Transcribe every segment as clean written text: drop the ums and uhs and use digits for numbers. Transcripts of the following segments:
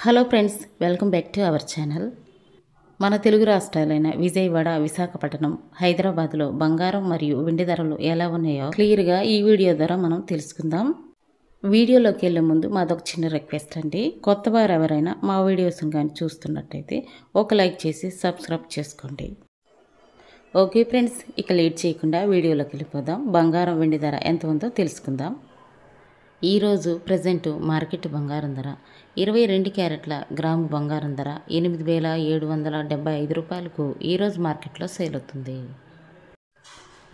Hello friends, welcome back to our channel. మన తెలుగు రాష్ట్రాలైన విజయవాడ, విశాఖపట్నం, హైదరాబాద్లో బంగారం మరియు వెండి ధరలు ఎలా ఉన్నాయో క్లియర్గా ఈ వీడియో ద్వారా మనం తెలుసుకుందాం. వీడియోలోకి వెళ్ళే ముందు మాదొక చిన్న రిక్వెస్ట్ అండి. కొత్త వారు ఎవరైనా మా వీడియోస్ కానీ చూస్తున్నట్టయితే ఒక లైక్ చేసి సబ్స్క్రైబ్ చేసుకోండి. ఓకే ఫ్రెండ్స్, ఇక లేట్ చేయకుండా వీడియోలోకి వెళ్ళిపోదాం. బంగారం వెండి ధర ఎంత ఉందో తెలుసుకుందాం. ఈరోజు ప్రజెంటు మార్కెట్ బంగారం ధర 22 క్యారెట్ల గ్రాము బంగారం ధర 8,775 రూపాయలకు ఈరోజు మార్కెట్లో సేల్ అవుతుంది.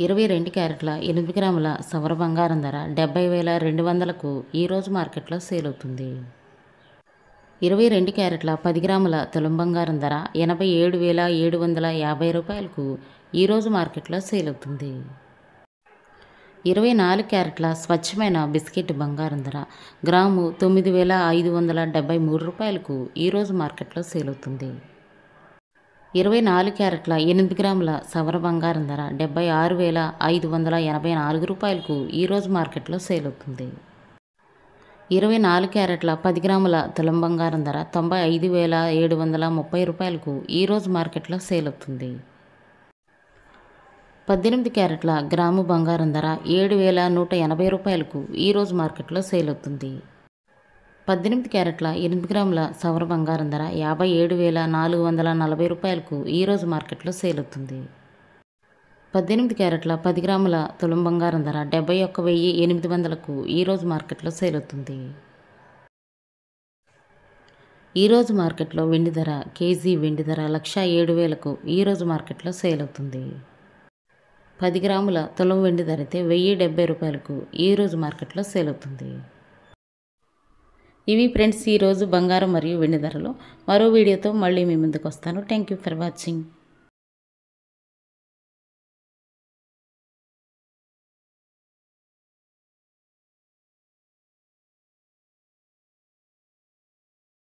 22 క్యారెట్ల 8 గ్రాముల సవర బంగారం ధర 70,200లకు ఈరోజు మార్కెట్లో సేల్ అవుతుంది. 22 క్యారెట్ల 10 గ్రాముల తులం బంగారం ధర 87,750 రూపాయలకు ఈరోజు మార్కెట్లో సేల్ అవుతుంది. 24 క్యారెట్ల స్వచ్ఛమైన బిస్కెట్ బంగారం ధర గ్రాము 9,573 రూపాయలకు ఈరోజు మార్కెట్లో సేల్ అవుతుంది. 24 క్యారెట్ల 8 గ్రాముల సవర బంగారం ధర 76,584 రూపాయలకు ఈరోజు మార్కెట్లో సేల్ అవుతుంది. 24 క్యారెట్ల 10 గ్రాముల తులం బంగారం ధర 95,730 రూపాయలకు ఈరోజు మార్కెట్లో సేల్ అవుతుంది. 18 క్యారెట్ల గ్రాము బంగారం ధర 7,180 రూపాయలకు ఈరోజు మార్కెట్లో సేల్ అవుతుంది. 18 క్యారెట్ల 8 గ్రాముల సవర బంగారం ధర 57,440 రూపాయలకు ఈరోజు మార్కెట్లో సేల్ అవుతుంది. 18 క్యారెట్ల 10 గ్రాముల తులం బంగారం ధర 71,800లకు ఈరోజు మార్కెట్లో సేల్ అవుతుంది. ఈరోజు మార్కెట్లో వెండి ధర కేజీ వెండి ధర 1,07,000కు ఈరోజు మార్కెట్లో సేల్ అవుతుంది. 10 గ్రాముల తులం వెండి ధర అయితే 1,070 రూపాయలకు ఈరోజు మార్కెట్లో సేల్ అవుతుంది. ఇవి ఫ్రెండ్స్ ఈరోజు బంగారం మరియు వెండి ధరలు. మరో వీడియోతో మళ్ళీ మీ ముందుకు వస్తాను. Thank you for watching.